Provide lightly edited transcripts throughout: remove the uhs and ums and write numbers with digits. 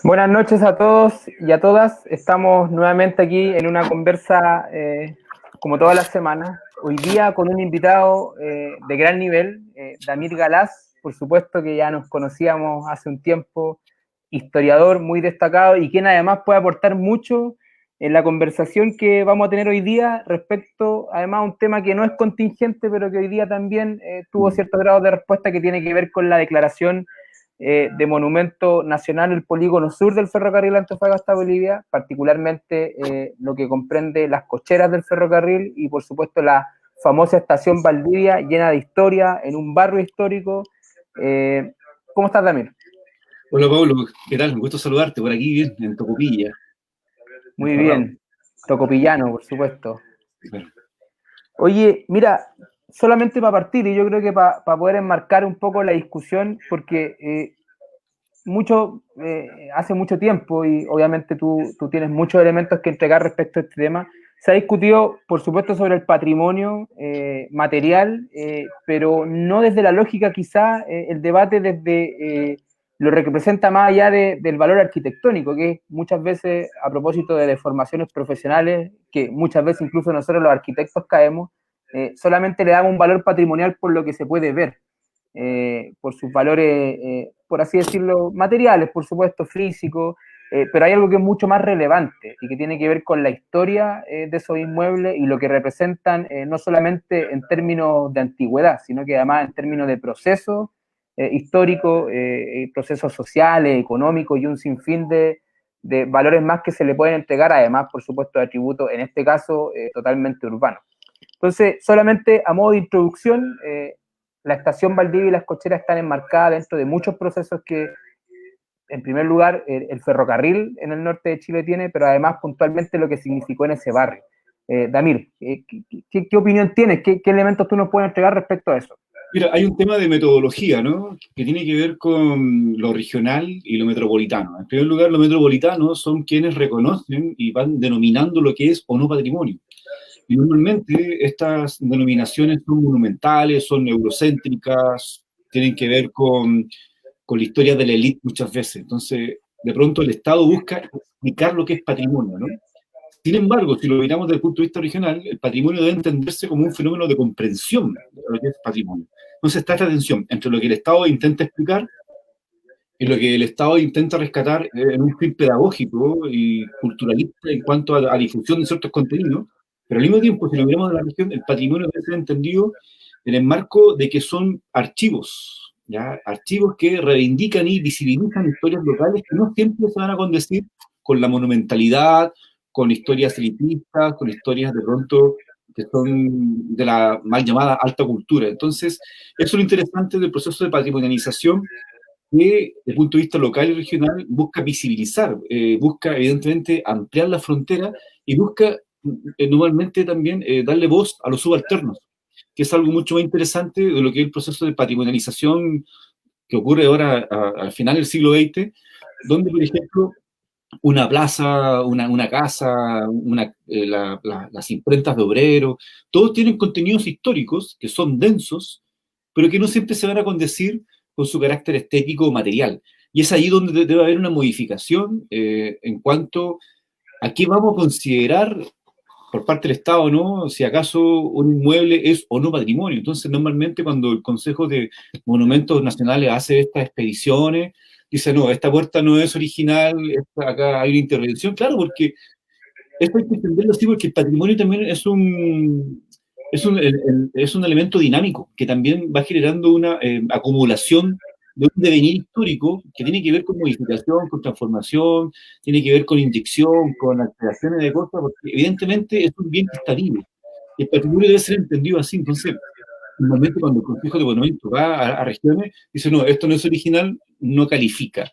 Buenas noches a todos y a todas. Estamos nuevamente aquí en una conversa como todas las semanas. Hoy día con un invitado de gran nivel, Damir Galaz, por supuesto que ya nos conocíamos hace un tiempo, historiador muy destacado y quien además puede aportar mucho en la conversación que vamos a tener hoy día respecto además a un tema que no es contingente, pero que hoy día también tuvo cierto grado de respuesta que tiene que ver con la declaración de monumento nacional el polígono sur del ferrocarril Antofagasta-Bolivia, particularmente lo que comprende las cocheras del ferrocarril y por supuesto la famosa estación Valdivia llena de historia en un barrio histórico. ¿Cómo estás, Damir? Hola Pablo, ¿qué tal? Un gusto saludarte por aquí, bien, en Tocopilla. Muy bien, tocopillano, por supuesto. Bueno. Oye, mira, solamente para partir, y yo creo que para poder enmarcar un poco la discusión, porque hace mucho tiempo, y obviamente tú tienes muchos elementos que entregar respecto a este tema, se ha discutido, por supuesto, sobre el patrimonio material, pero no desde la lógica quizá, el debate desde lo que representa más allá del valor arquitectónico, que muchas veces, a propósito de deformaciones profesionales, que muchas veces incluso nosotros los arquitectos caemos, solamente le damos un valor patrimonial por lo que se puede ver. Por sus valores, por así decirlo, materiales, por supuesto, físicos, pero hay algo que es mucho más relevante y que tiene que ver con la historia de esos inmuebles y lo que representan, no solamente en términos de antigüedad, sino que además en términos de procesos históricos, procesos sociales, económicos y un sinfín de valores más que se le pueden entregar, además, por supuesto, de atributos, en este caso, totalmente urbanos. Entonces, solamente a modo de introducción, la estación Valdivia y las cocheras están enmarcadas dentro de muchos procesos que, en primer lugar, el ferrocarril en el norte de Chile tiene, pero además puntualmente lo que significó en ese barrio. Damir, ¿qué opinión tienes? ¿Qué elementos tú nos puedes entregar respecto a eso? Mira, hay un tema de metodología, ¿no? Que tiene que ver con lo regional y lo metropolitano. En primer lugar, los metropolitanos son quienes reconocen y van denominando lo que es o no patrimonio. Y normalmente estas denominaciones son monumentales, son eurocéntricas, tienen que ver con la historia de la élite muchas veces. Entonces, de pronto el Estado busca explicar lo que es patrimonio, ¿no? Sin embargo, si lo miramos desde el punto de vista regional, el patrimonio debe entenderse como un fenómeno de comprensión de lo que es patrimonio. Entonces está esta tensión entre lo que el Estado intenta explicar y lo que el Estado intenta rescatar en un fin pedagógico y culturalista en cuanto a difusión de ciertos contenidos, pero al mismo tiempo, si lo miramos de la región, el patrimonio debe ser entendido en el marco de que son archivos, ¿ya? Archivos que reivindican y visibilizan historias locales que no siempre se van a condecir con la monumentalidad, con historias elitistas, con historias de pronto que son de la mal llamada alta cultura. Entonces, eso es lo interesante del proceso de patrimonialización que, desde el punto de vista local y regional, busca visibilizar, busca evidentemente ampliar la frontera y busca normalmente también darle voz a los subalternos, que es algo mucho más interesante de lo que es el proceso de patrimonialización que ocurre ahora al final del siglo XX, donde, por ejemplo, una plaza, una casa, las imprentas de obreros, todos tienen contenidos históricos que son densos, pero que no siempre se van a condecir con su carácter estético o material. Y es ahí donde debe haber una modificación en cuanto a qué vamos a considerar por parte del Estado, ¿no? Si acaso un inmueble es o no patrimonio. Entonces, normalmente cuando el Consejo de Monumentos Nacionales hace estas expediciones, dice, no, esta puerta no es original, acá hay una intervención. Claro, porque esto hay que entenderlo así, porque el patrimonio también es un elemento dinámico que también va generando una acumulación de un devenir histórico que tiene que ver con modificación, con transformación, tiene que ver con inyección, con alteraciones de cosas, porque evidentemente es un bien que está vivo. Y el patrimonio debe ser entendido así. Entonces, normalmente cuando el Consejo de Monumentos va a regiones, dice, no, esto no es original, no califica.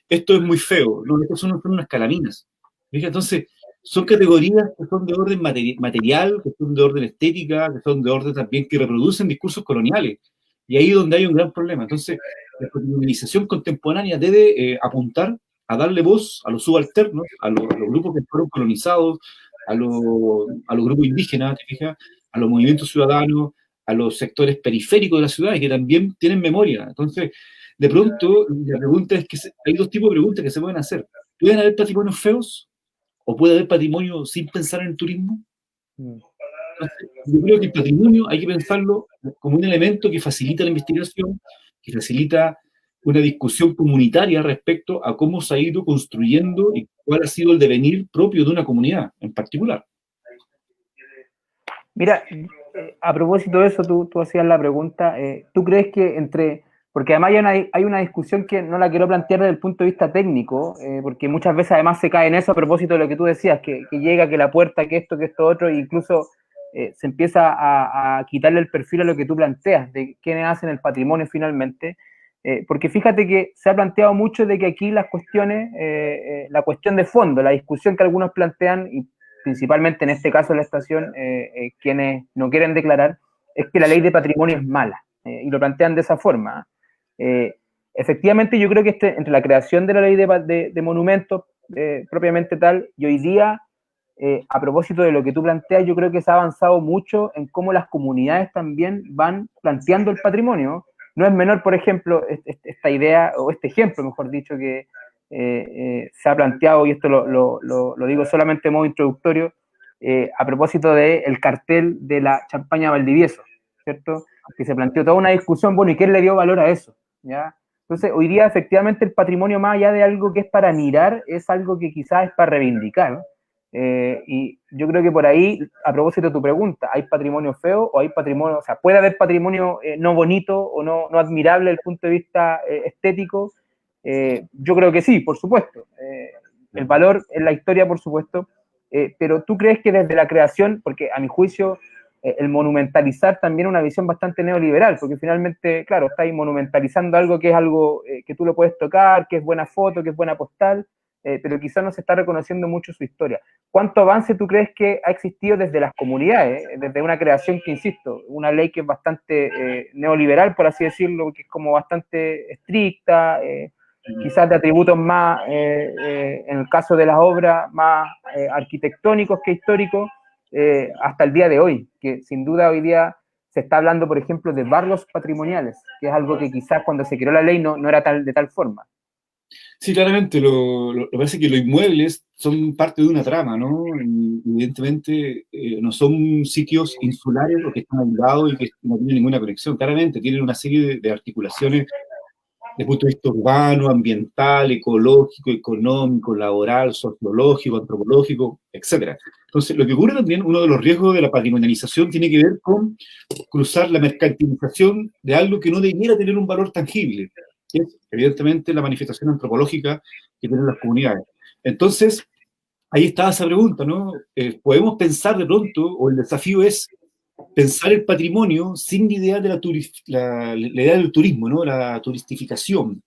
Esto es muy feo, no, estos son unas calaminas. Entonces, son categorías que son de orden material, que son de orden estética, que son de orden también que reproducen discursos coloniales. Y ahí es donde hay un gran problema. Entonces, la patrimonialización contemporánea debe apuntar a darle voz a los subalternos, a los grupos que fueron colonizados, a los grupos indígenas, ¿te fijas? A los movimientos ciudadanos, a los sectores periféricos de la ciudad y que también tienen memoria. Entonces, De pronto, la pregunta es que hay dos tipos de preguntas que se pueden hacer. ¿Pueden haber patrimonios feos? ¿O puede haber patrimonio sin pensar en el turismo? Entonces, yo creo que el patrimonio hay que pensarlo como un elemento que facilita la investigación, que facilita una discusión comunitaria respecto a cómo se ha ido construyendo y cuál ha sido el devenir propio de una comunidad en particular. Mira, a propósito de eso, tú hacías la pregunta, ¿tú crees que porque además hay una discusión que no la quiero plantear desde el punto de vista técnico, porque muchas veces además se cae en eso a propósito de lo que tú decías, que llega, que la puerta, que esto otro, e incluso se empieza a quitarle el perfil a lo que tú planteas, de quiénes hacen el patrimonio finalmente, porque fíjate que se ha planteado mucho de que aquí las cuestiones, la cuestión de fondo, la discusión que algunos plantean, y principalmente en este caso la estación, quienes no quieren declarar, es que la ley de patrimonio es mala, y lo plantean de esa forma. Efectivamente, yo creo que entre la creación de la ley de monumentos propiamente tal, y hoy día, a propósito de lo que tú planteas, yo creo que se ha avanzado mucho en cómo las comunidades también van planteando el patrimonio. No es menor, por ejemplo, esta idea, o este ejemplo, mejor dicho, que se ha planteado, y esto lo digo solamente de modo introductorio, a propósito del cartel de la Champaña Valdivieso, ¿cierto? Que se planteó toda una discusión, bueno, ¿y quién le dio valor a eso? ¿Ya? Entonces, hoy día, efectivamente, el patrimonio, más allá de algo que es para mirar, es algo que quizás es para reivindicar. Y yo creo que por ahí, a propósito de tu pregunta, ¿hay patrimonio feo o hay patrimonio, o sea, puede haber patrimonio no bonito o no admirable desde el punto de vista estético? Yo creo que sí, por supuesto. El valor en la historia, por supuesto. Pero tú crees que desde la creación, porque a mi juicio el monumentalizar también es una visión bastante neoliberal, porque finalmente, claro, estáis monumentalizando algo que es algo que tú lo puedes tocar, que es buena foto, que es buena postal, pero quizás no se está reconociendo mucho su historia. ¿Cuánto avance tú crees que ha existido desde las comunidades, desde una creación que, insisto, una ley que es bastante neoliberal, por así decirlo, que es como bastante estricta, quizás de atributos más, en el caso de las obras, más arquitectónicos que históricos, hasta el día de hoy, que sin duda hoy día se está hablando, por ejemplo, de barrios patrimoniales, que es algo que quizás cuando se creó la ley no era de tal forma. Sí, claramente, lo que pasa es que los inmuebles son parte de una trama, ¿no? Y evidentemente no son sitios insulares o que están aislados y que no tienen ninguna conexión. Claramente tienen una serie de articulaciones desde el punto de vista urbano, ambiental, ecológico, económico, laboral, sociológico, antropológico, etc. Entonces, lo que ocurre también, uno de los riesgos de la patrimonialización tiene que ver con cruzar la mercantilización de algo que no debiera tener un valor tangible, que es evidentemente la manifestación antropológica que tienen las comunidades. Entonces, ahí está esa pregunta, ¿no? Podemos pensar de pronto, o el desafío es pensar el patrimonio sin la idea de la idea del turismo, ¿no? La turistificación.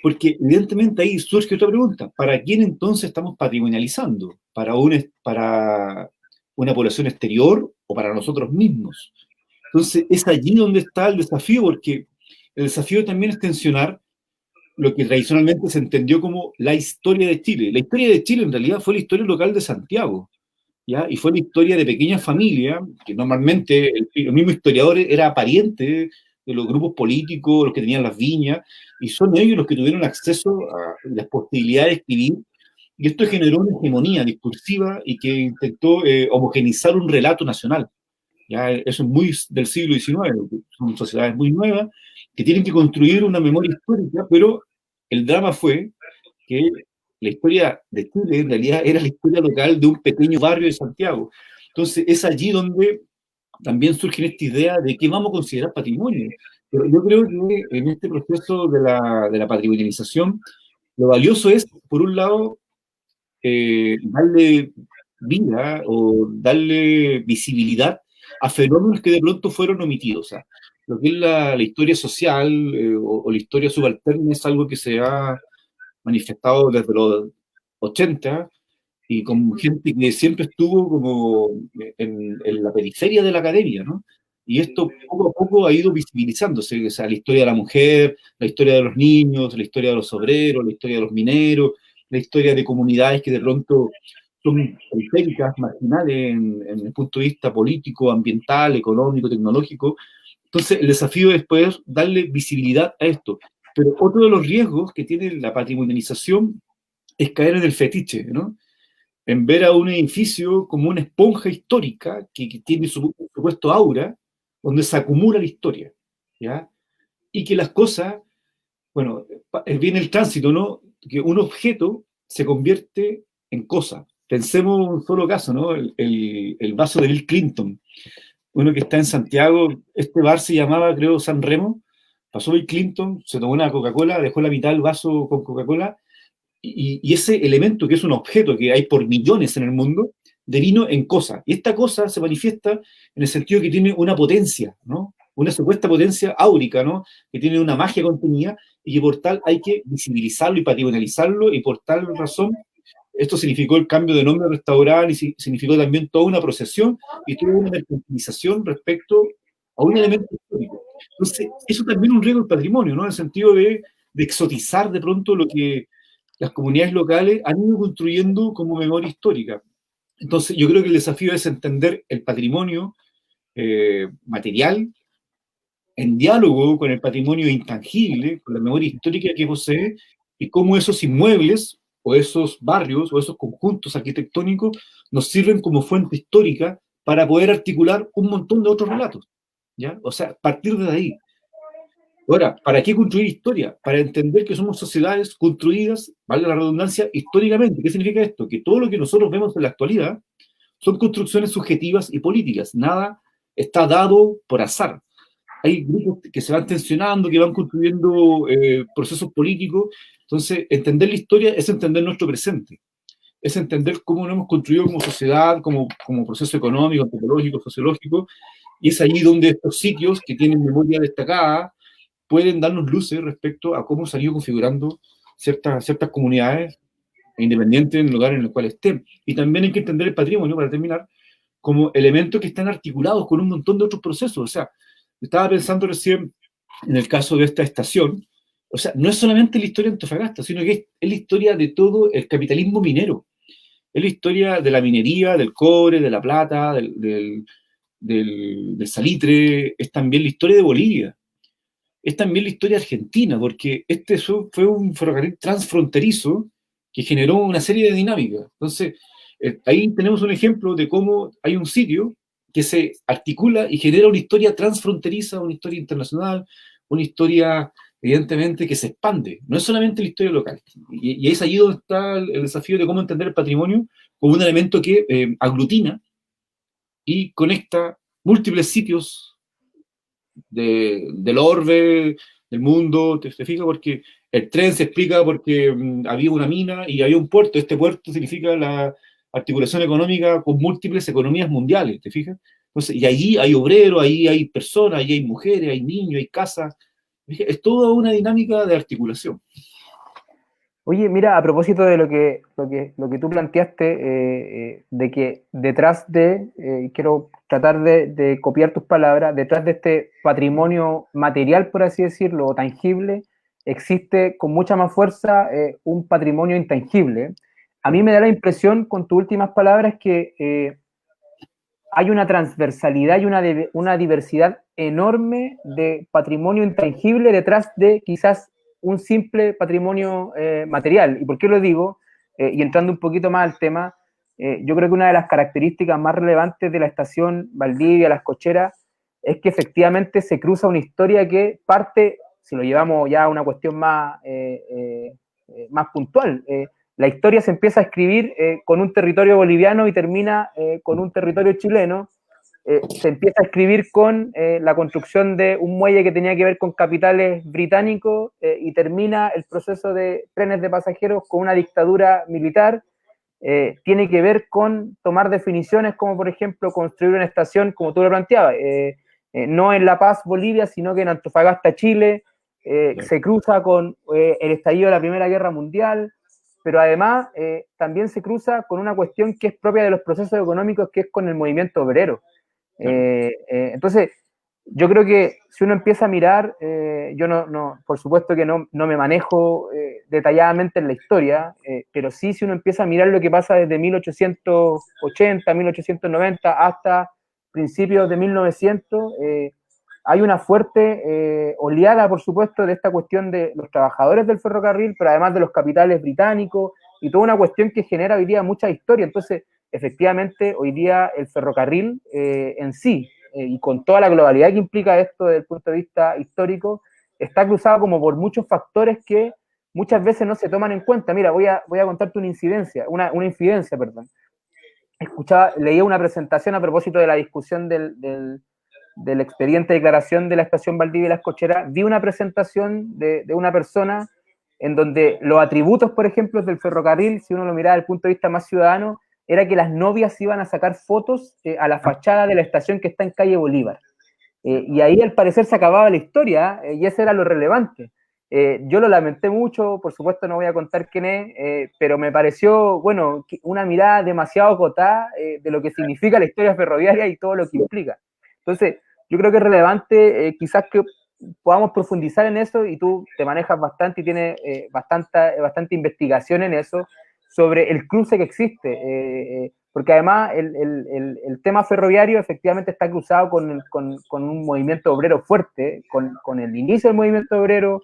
Porque evidentemente ahí surge otra pregunta. ¿Para quién entonces estamos patrimonializando? ¿Para una población exterior o para nosotros mismos? Entonces es allí donde está el desafío, porque el desafío también es tensionar lo que tradicionalmente se entendió como la historia de Chile. La historia de Chile en realidad fue la historia local de Santiago, ¿ya? Y fue la historia de pequeñas familias, que normalmente el mismo historiador era pariente de los grupos políticos, los que tenían las viñas, y son ellos los que tuvieron acceso a las posibilidades de escribir, y esto generó una hegemonía discursiva y que intentó homogenizar un relato nacional. ¿Ya? Eso es muy del siglo XIX, son sociedades muy nuevas, que tienen que construir una memoria histórica, pero el drama fue que la historia de Chile en realidad era la historia local de un pequeño barrio de Santiago. Entonces es allí donde también surge esta idea de qué vamos a considerar patrimonio. Pero yo creo que en este proceso de la patrimonialización, lo valioso es, por un lado, darle vida o darle visibilidad a fenómenos que de pronto fueron omitidos. O sea, lo que es la historia social o la historia subalterna es algo que se ha manifestado desde los 80 y con gente que siempre estuvo como en la periferia de la academia, ¿no? Y esto poco a poco ha ido visibilizándose, o sea, la historia de la mujer, la historia de los niños, la historia de los obreros, la historia de los mineros, la historia de comunidades que de pronto son periféricas, marginales en el punto de vista político, ambiental, económico, tecnológico. Entonces, el desafío es poder darle visibilidad a esto. Pero otro de los riesgos que tiene la patrimonialización es caer en el fetiche, ¿no? En ver a un edificio como una esponja histórica que tiene su supuesto aura, donde se acumula la historia, ¿ya? Y que las cosas, bueno, viene el tránsito, ¿no? Que un objeto se convierte en cosa. Pensemos en un solo caso, ¿no? El vaso de Bill Clinton, uno que está en Santiago, este bar se llamaba, creo, San Remo, pasó Bill Clinton, se tomó una Coca-Cola, dejó la mitad del vaso con Coca-Cola, y ese elemento que es un objeto que hay por millones en el mundo, devino en cosa. Y esta cosa se manifiesta en el sentido que tiene una potencia, ¿no? Una supuesta potencia áurica, ¿no? Que tiene una magia contenida y que por tal hay que visibilizarlo y patrimonializarlo, y por tal razón esto significó el cambio de nombre al restaurante y significó también toda una procesión y toda una mercantilización respecto a un elemento histórico. Entonces, eso también es un riesgo del patrimonio, ¿no? En el sentido de exotizar de pronto lo que las comunidades locales han ido construyendo como memoria histórica. Entonces, yo creo que el desafío es entender el patrimonio material en diálogo con el patrimonio intangible, con la memoria histórica que posee, y cómo esos inmuebles o esos barrios o esos conjuntos arquitectónicos nos sirven como fuente histórica para poder articular un montón de otros relatos, ¿ya? O sea, partir de ahí. Ahora, ¿para qué construir historia? Para entender que somos sociedades construidas, vale la redundancia, históricamente. ¿Qué significa esto? Que todo lo que nosotros vemos en la actualidad son construcciones subjetivas y políticas. Nada está dado por azar. Hay grupos que se van tensionando, que van construyendo procesos políticos. Entonces, entender la historia es entender nuestro presente. Es entender cómo nos hemos construido como sociedad, como proceso económico, antropológico, sociológico. Y es ahí donde estos sitios que tienen memoria destacada pueden darnos luces respecto a cómo se han ido configurando ciertas comunidades independientes en el lugar en el cual estén. Y también hay que entender el patrimonio, para terminar, como elementos que están articulados con un montón de otros procesos. O sea, estaba pensando recién en el caso de esta estación, o sea, no es solamente la historia de Antofagasta, sino que es la historia de todo el capitalismo minero. Es la historia de la minería, del cobre, de la plata, del salitre, es también la historia de Bolivia, es también la historia argentina, porque este fue un ferrocarril transfronterizo que generó una serie de dinámicas. Entonces, ahí tenemos un ejemplo de cómo hay un sitio que se articula y genera una historia transfronteriza, una historia internacional, una historia, evidentemente, que se expande. No es solamente la historia local. Y es allí donde está el desafío de cómo entender el patrimonio como un elemento que aglutina y conecta múltiples sitios del orbe, del mundo, ¿te fijas? Porque el tren se explica porque había una mina y había un puerto. Este puerto significa la articulación económica con múltiples economías mundiales, ¿te fijas? Entonces, y allí hay obreros, ahí hay personas, ahí hay mujeres, hay niños, hay casas. Es toda una dinámica de articulación. Oye, mira, a propósito de lo que tú planteaste, de que detrás quiero tratar de copiar tus palabras, detrás de este patrimonio material, por así decirlo, o tangible, existe con mucha más fuerza un patrimonio intangible. A mí me da la impresión, con tus últimas palabras, que hay una transversalidad y una diversidad enorme de patrimonio intangible detrás de quizás un simple patrimonio material. ¿Y por qué lo digo? Y entrando un poquito más al tema, yo creo que una de las características más relevantes de la estación Valdivia, Las Cocheras, es que efectivamente se cruza una historia que parte, si lo llevamos ya a una cuestión más puntual, la historia se empieza a escribir con un territorio boliviano y termina con un territorio chileno. Se empieza a escribir con la construcción de un muelle que tenía que ver con capitales británicos y termina el proceso de trenes de pasajeros con una dictadura militar. Tiene que ver con tomar definiciones como, por ejemplo, construir una estación, como tú lo planteabas, no en La Paz, Bolivia, sino que en Antofagasta, Chile. Se cruza con el estallido de la Primera Guerra Mundial, pero además también se cruza con una cuestión que es propia de los procesos económicos, que es con el movimiento obrero. Entonces, yo creo que si uno empieza a mirar, yo por supuesto que no me manejo detalladamente en la historia, pero sí, si uno empieza a mirar lo que pasa desde 1880, 1890 hasta principios de 1900, hay una fuerte oleada, por supuesto, de esta cuestión de los trabajadores del ferrocarril, pero además de los capitales británicos, y toda una cuestión que genera hoy día mucha historia. Entonces, efectivamente, hoy día el ferrocarril en sí, y con toda la globalidad que implica esto desde el punto de vista histórico, está cruzado como por muchos factores que muchas veces no se toman en cuenta. Mira, voy a contarte una infidencia, perdón. Leía una presentación a propósito de la discusión del expediente de declaración de la estación Valdivia y Las Cocheras. Vi una presentación de una persona en donde los atributos, por ejemplo, del ferrocarril, si uno lo miraba desde el punto de vista más ciudadano, era que las novias iban a sacar fotos a la fachada de la estación que está en calle Bolívar. Y ahí al parecer se acababa la historia, y eso era lo relevante. Yo lo lamenté mucho, por supuesto no voy a contar quién es, pero me pareció, bueno, una mirada demasiado acotada de lo que significa la historia ferroviaria y todo lo que implica. Entonces, yo creo que es relevante quizás que podamos profundizar en eso, y tú te manejas bastante y tienes bastante investigación en eso, sobre el cruce que existe, porque además el tema ferroviario efectivamente está cruzado con un movimiento obrero fuerte, con el inicio del movimiento obrero,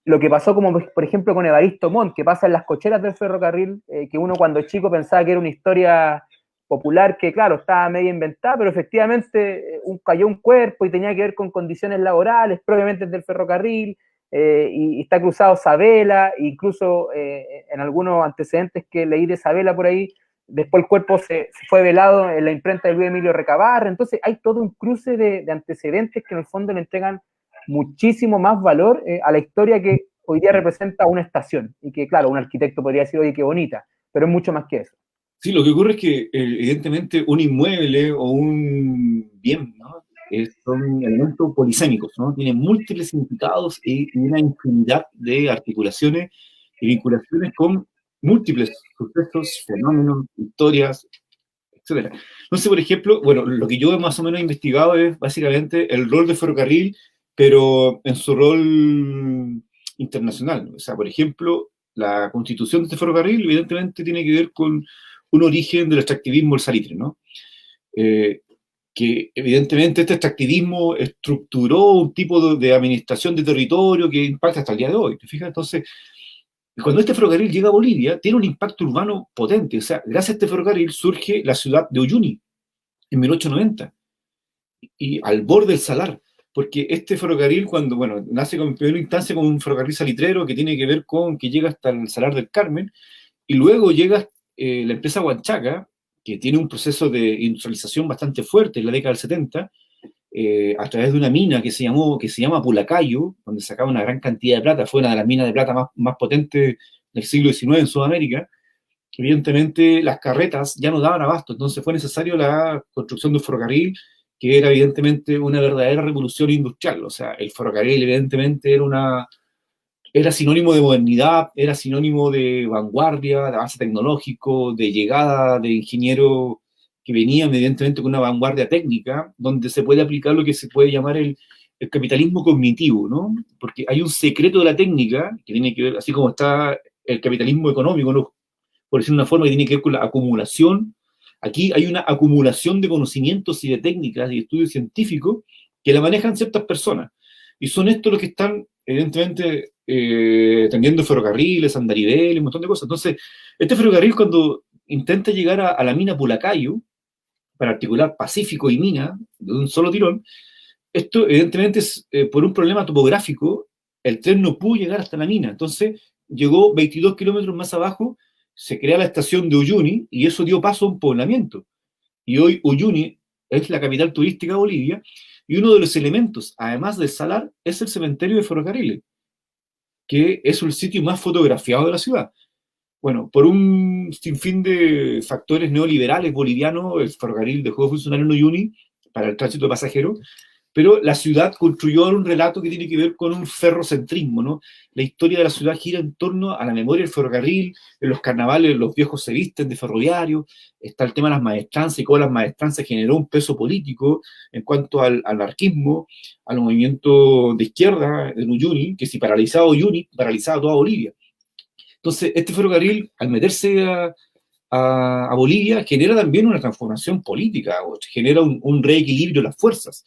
lo que pasó como por ejemplo con Evaristo Montt, que pasa en Las Cocheras del ferrocarril, que uno cuando chico pensaba que era una historia popular que claro, estaba medio inventada, pero efectivamente cayó un cuerpo y tenía que ver con condiciones laborales propiamente del ferrocarril, y está cruzado Sabela, incluso en algunos antecedentes que leí de Sabela por ahí, después el cuerpo se fue velado en la imprenta de Luis Emilio Recabarre. Entonces hay todo un cruce de antecedentes que en el fondo le entregan muchísimo más valor a la historia que hoy día representa una estación, y que claro, un arquitecto podría decir, oye, qué bonita, pero es mucho más que eso. Sí, lo que ocurre es que evidentemente un inmueble o un bien, ¿no? Son elementos polisémicos, ¿no? Tienen múltiples significados y una infinidad de articulaciones y vinculaciones con múltiples sucesos, fenómenos, historias, etcétera. Entonces, por ejemplo, bueno, lo que yo más o menos he investigado es básicamente el rol del ferrocarril, pero en su rol internacional, ¿no? O sea, por ejemplo, la constitución de este ferrocarril evidentemente tiene que ver con un origen del extractivismo del salitre, ¿no? Que evidentemente este extractivismo estructuró un tipo de administración de territorio que impacta hasta el día de hoy, ¿te fijas? Entonces, cuando este ferrocarril llega a Bolivia, tiene un impacto urbano potente. O sea, gracias a este ferrocarril surge la ciudad de Uyuni en 1890, y al borde del salar, porque este ferrocarril, cuando, bueno, nace en primera instancia como un ferrocarril salitrero que tiene que ver con que llega hasta el Salar del Carmen, y luego llega la empresa Huanchaca, que tiene un proceso de industrialización bastante fuerte en la década del 70, a través de una mina que se llama Pulacayo, donde sacaba una gran cantidad de plata, fue una de las minas de plata más potentes del siglo XIX en Sudamérica. Evidentemente las carretas ya no daban abasto, entonces fue necesario la construcción de un ferrocarril, que era evidentemente una verdadera revolución industrial. O sea, el ferrocarril evidentemente era sinónimo de modernidad, era sinónimo de vanguardia, de avance tecnológico, de llegada de ingenieros que venían evidentemente con una vanguardia técnica, donde se puede aplicar lo que se puede llamar el capitalismo cognitivo, ¿no? Porque hay un secreto de la técnica que tiene que ver, así como está el capitalismo económico, ¿no? Por decir una forma, que tiene que ver con la acumulación. Aquí hay una acumulación de conocimientos y de técnicas y estudios científicos que la manejan ciertas personas. Y son estos los que están, evidentemente, tendiendo ferrocarriles, andariveles, un montón de cosas. Entonces, este ferrocarril, cuando intenta llegar a la mina Pulacayo, para articular Pacífico y mina, de un solo tirón, esto evidentemente es por un problema topográfico, el tren no pudo llegar hasta la mina. Entonces, llegó 22 kilómetros más abajo, se crea la estación de Uyuni, y eso dio paso a un poblamiento. Y hoy Uyuni es la capital turística de Bolivia, y uno de los elementos, además del salar, es el cementerio de ferrocarriles, que es el sitio más fotografiado de la ciudad. Bueno, por un sinfín de factores neoliberales bolivianos, el ferrocarril dejó de funcionar en Uyuni para el tránsito de pasajeros, pero la ciudad construyó un relato que tiene que ver con un ferrocentrismo, ¿no? La historia de la ciudad gira en torno a la memoria del ferrocarril. En los carnavales los viejos se visten de ferroviario, está el tema de las maestranzas y cómo las maestranzas generó un peso político en cuanto al anarquismo, al movimiento de izquierda en Uyuni, que si paralizaba Uyuni, paralizaba toda Bolivia. Entonces, este ferrocarril, al meterse a Bolivia, genera también una transformación política, genera un reequilibrio de las fuerzas.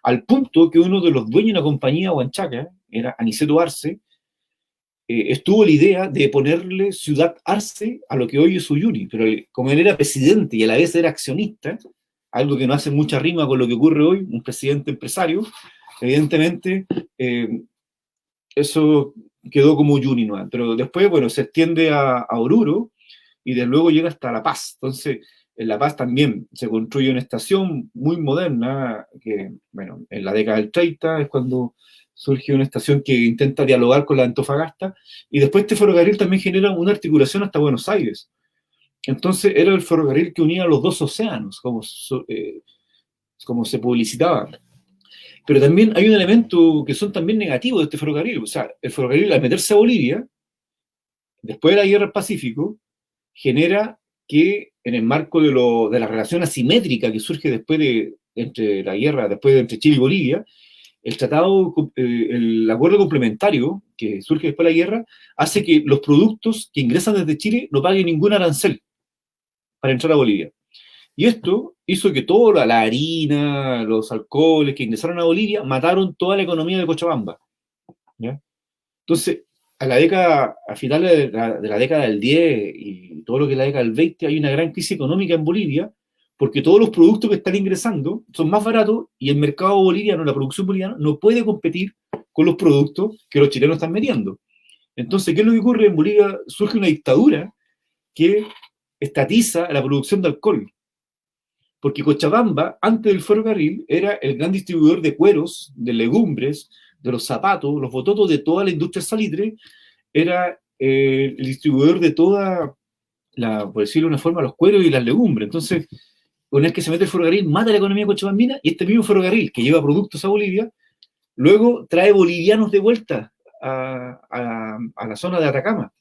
al punto que uno de los dueños de una compañía huanchaca, era Aniceto Arce, estuvo la idea de ponerle Ciudad Arce a lo que hoy es Uyuni, pero como él era presidente y a la vez era accionista, algo que no hace mucha rima con lo que ocurre hoy, un presidente empresario, evidentemente eso quedó como Uyuni, ¿no? Pero después, bueno, se extiende a Oruro y de luego llega hasta La Paz. Entonces, en La Paz también se construye una estación muy moderna, que, bueno, en la década del 30 es cuando surge una estación que intenta dialogar con la Antofagasta, y después este ferrocarril también genera una articulación hasta Buenos Aires. Entonces era el ferrocarril que unía los dos océanos, como se publicitaba. Pero también hay un elemento que son también negativos de este ferrocarril. O sea, el ferrocarril al meterse a Bolivia, después de la guerra del Pacífico, genera que en el marco de la relación asimétrica que surge después entre la guerra, después entre Chile y Bolivia, el acuerdo complementario que surge después de la guerra hace que los productos que ingresan desde Chile no paguen ningún arancel para entrar a Bolivia. Y esto hizo que toda la harina, los alcoholes que ingresaron a Bolivia mataron toda la economía de Cochabamba, ¿ya? Entonces, a finales de la década del 10 y todo lo que es la década del 20, hay una gran crisis económica en Bolivia, porque todos los productos que están ingresando son más baratos y el mercado boliviano, la producción boliviana, no puede competir con los productos que los chilenos están metiendo. Entonces, ¿qué es lo que ocurre? En Bolivia surge una dictadura que estatiza la producción de alcohol. Porque Cochabamba, antes del ferrocarril, era el gran distribuidor de cueros, de legumbres, de los zapatos, los bototos de toda la industria salitre, era el distribuidor de toda, por decirlo de una forma, los cueros y las legumbres. Entonces, una vez que se mete el ferrocarril, mata la economía cochabambina, y este mismo ferrocarril que lleva productos a Bolivia, luego trae bolivianos de vuelta a la zona de Atacama.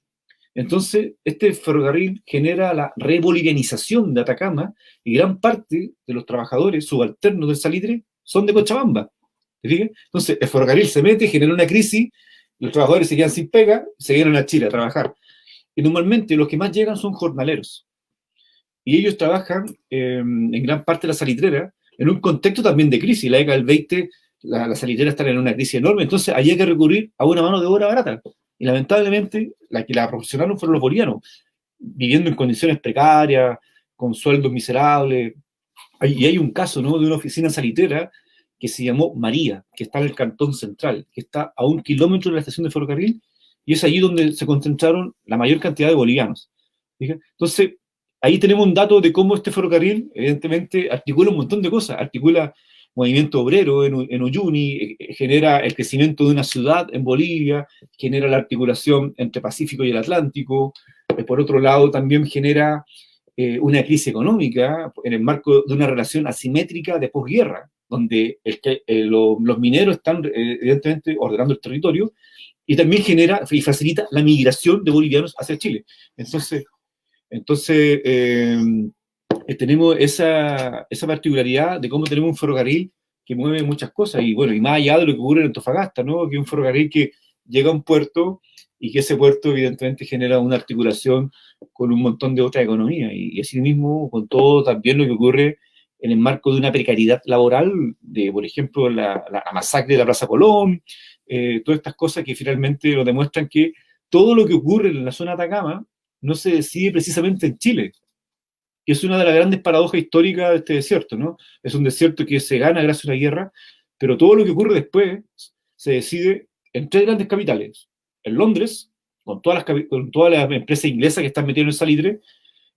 Entonces, este ferrocarril genera la rebolivianización de Atacama, y gran parte de los trabajadores subalternos del salitre son de Cochabamba. ¿Te fijas? Entonces, el ferrocarril se mete, genera una crisis, los trabajadores se quedan sin pega, se vienen a Chile a trabajar. Y normalmente los que más llegan son jornaleros. Y ellos trabajan en gran parte de la salitrera, en un contexto también de crisis. La década del 20, la salitrera está en una crisis enorme, entonces hay que recurrir a una mano de obra barata. Y lamentablemente, la que la proporcionaron fueron los bolivianos, viviendo en condiciones precarias, con sueldos miserables. Y hay un caso, ¿no?, de una oficina salitrera que se llamó María, que está en el Cantón Central, que está a 1 kilómetro de la estación de ferrocarril, y es allí donde se concentraron la mayor cantidad de bolivianos. ¿Fíjate? Entonces, ahí tenemos un dato de cómo este ferrocarril, evidentemente, articula un montón de cosas. Articula movimiento obrero en Uyuni, genera el crecimiento de una ciudad en Bolivia, genera la articulación entre Pacífico y el Atlántico. Por otro lado, también genera una crisis económica en el marco de una relación asimétrica de posguerra, donde los mineros están evidentemente ordenando el territorio, y también genera y facilita la migración de bolivianos hacia Chile. Entonces tenemos esa particularidad de cómo tenemos un ferrocarril que mueve muchas cosas, y bueno, y más allá de lo que ocurre en Antofagasta, ¿no?, que es un ferrocarril que llega a un puerto, y que ese puerto evidentemente genera una articulación con un montón de otras economías, y así mismo con todo también lo que ocurre en el marco de una precariedad laboral, de, por ejemplo, la masacre de la Plaza Colón, todas estas cosas que finalmente nos demuestran que todo lo que ocurre en la zona de Atacama no se decide precisamente en Chile, que es una de las grandes paradojas históricas de este desierto, ¿no? Es un desierto que se gana gracias a una guerra, pero todo lo que ocurre después se decide en 3 grandes capitales: en Londres, con todas las empresas inglesas que están metidas en el salitre;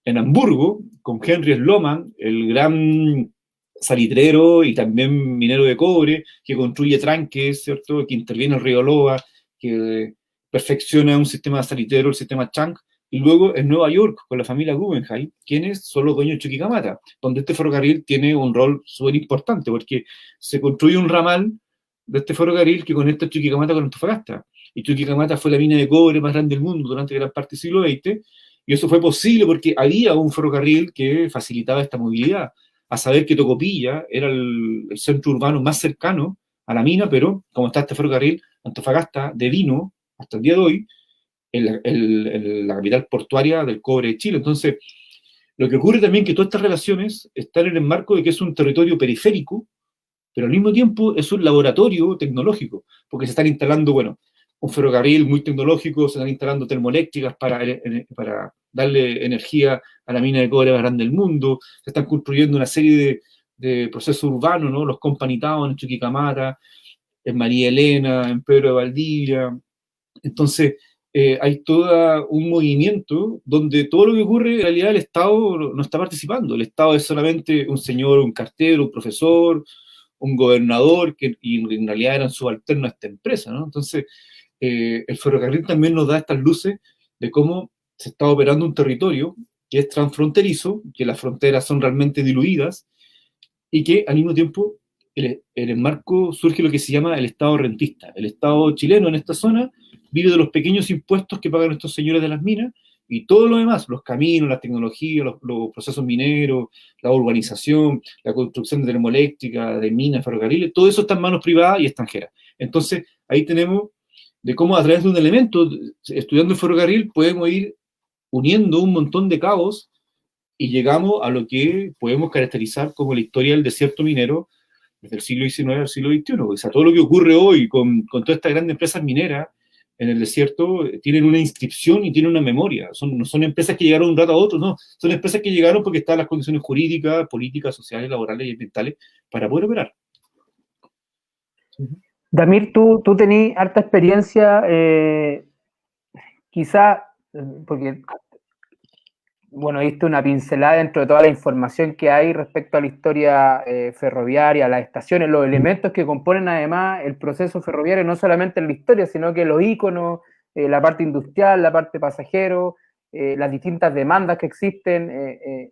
en Hamburgo, con Henry Sloman, el gran salitrero y también minero de cobre, que construye tranques, ¿cierto?, que interviene en el río Loa, que perfecciona un sistema salitrero, el sistema Chang; y luego en Nueva York, con la familia Guggenheim, quienes son los dueños de Chuquicamata, donde este ferrocarril tiene un rol súper importante, porque se construye un ramal de este ferrocarril que conecta Chuquicamata con Antofagasta. Y Chuquicamata fue la mina de cobre más grande del mundo durante gran parte del siglo XX, y eso fue posible porque había un ferrocarril que facilitaba esta movilidad. A saber que Tocopilla era el centro urbano más cercano a la mina, pero como está este ferrocarril, Antofagasta devino hasta el día de hoy en la capital portuaria del cobre de Chile. Entonces, lo que ocurre también es que todas estas relaciones están en el marco de que es un territorio periférico, pero al mismo tiempo es un laboratorio tecnológico, porque se están instalando, bueno, un ferrocarril muy tecnológico, se están instalando termoeléctricas para darle energía a la mina de cobre más grande del mundo, se están construyendo una serie de procesos urbanos, ¿no? Los Company Town en Chuquicamata, en María Elena, en Pedro de Valdivia. Entonces, hay todo un movimiento donde todo lo que ocurre, en realidad el Estado no está participando. El Estado es solamente un señor, un cartero, un profesor, un gobernador, y en realidad eran subalternos a esta empresa, ¿no? Entonces, el ferrocarril también nos da estas luces de cómo se está operando un territorio que es transfronterizo, que las fronteras son realmente diluidas, y que al mismo tiempo en el marco surge lo que se llama el Estado rentista. El Estado chileno en esta zona vive de los pequeños impuestos que pagan estos señores de las minas, y todo lo demás, los caminos, las tecnologías, los procesos mineros, la urbanización, la construcción de termoeléctrica, de minas, ferrocarriles, todo eso está en manos privadas y extranjeras. Entonces, ahí tenemos de cómo a través de un elemento, estudiando el ferrocarril, podemos ir uniendo un montón de cabos y llegamos a lo que podemos caracterizar como la historia del desierto minero desde el siglo XIX al siglo XXI. O sea, todo lo que ocurre hoy con todas estas grandes empresas mineras en el desierto tienen una inscripción y tienen una memoria. No son empresas que llegaron de un rato a otro, no. Son empresas que llegaron porque están las condiciones jurídicas, políticas, sociales, laborales y ambientales para poder operar. Damir, tú tenés harta experiencia, quizá, porque, bueno, diste una pincelada dentro de toda la información que hay respecto a la historia ferroviaria, las estaciones, los elementos que componen además el proceso ferroviario, no solamente en la historia, sino que los íconos, la parte industrial, la parte pasajero, las distintas demandas que existen,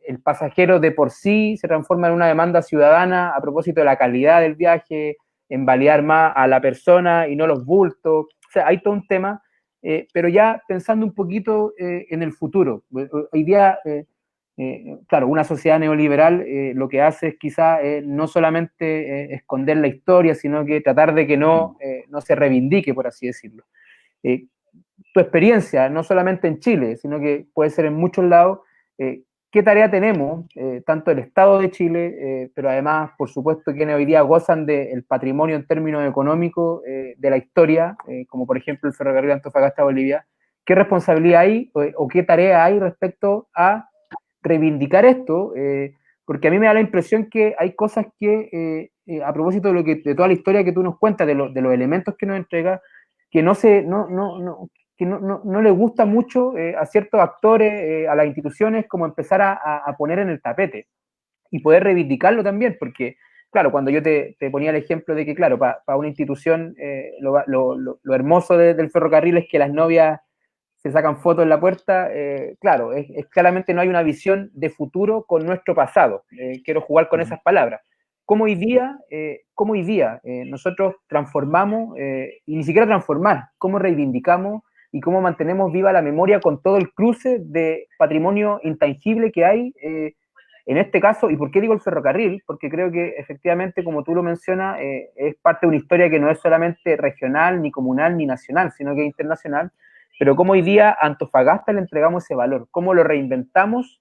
el pasajero de por sí se transforma en una demanda ciudadana a propósito de la calidad del viaje, en validar más a la persona y no los bultos. O sea, hay todo un tema, pero ya pensando un poquito en el futuro. Hoy día, claro, una sociedad neoliberal lo que hace es quizá no solamente esconder la historia, sino que tratar de que no se reivindique, por así decirlo. Tu experiencia, no solamente en Chile, sino que puede ser en muchos lados, ¿qué tarea tenemos, tanto el Estado de Chile, pero además, por supuesto, quienes hoy día gozan del patrimonio en términos económicos de la historia, como por ejemplo el ferrocarril Antofagasta-Bolivia? ¿Qué responsabilidad hay o qué tarea hay respecto a reivindicar esto? Porque a mí me da la impresión que hay cosas que, a propósito de toda la historia que tú nos cuentas, de los elementos que nos entregas, que no le gusta mucho a ciertos actores, a las instituciones, como empezar a poner en el tapete y poder reivindicarlo también, porque, claro, cuando yo te ponía el ejemplo de que, claro, para una institución lo hermoso del ferrocarril es que las novias se sacan fotos en la puerta, claro, claramente no hay una visión de futuro con nuestro pasado. Quiero jugar con esas palabras. ¿Cómo hoy día nosotros transformamos, y ni siquiera transformar, cómo reivindicamos y cómo mantenemos viva la memoria con todo el cruce de patrimonio intangible que hay en este caso? ¿Y por qué digo el ferrocarril? Porque creo que efectivamente, como tú lo mencionas, es parte de una historia que no es solamente regional, ni comunal, ni nacional, sino que es internacional. Pero cómo hoy día a Antofagasta le entregamos ese valor, cómo lo reinventamos,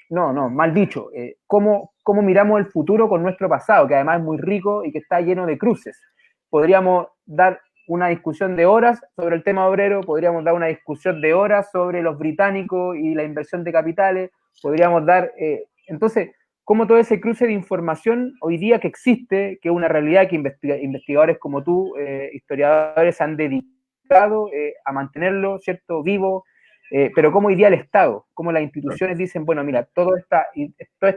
mal dicho, cómo miramos el futuro con nuestro pasado, que además es muy rico y que está lleno de cruces. Podríamos dar una discusión de horas sobre el tema obrero, podríamos dar una discusión de horas sobre los británicos y la inversión de capitales, podríamos dar, entonces, cómo todo ese cruce de información hoy día que existe, que es una realidad que investigadores como tú, historiadores, han dedicado a mantenerlo, ¿cierto?, vivo, pero cómo hoy día el Estado, cómo las instituciones dicen, bueno, mira, toda esta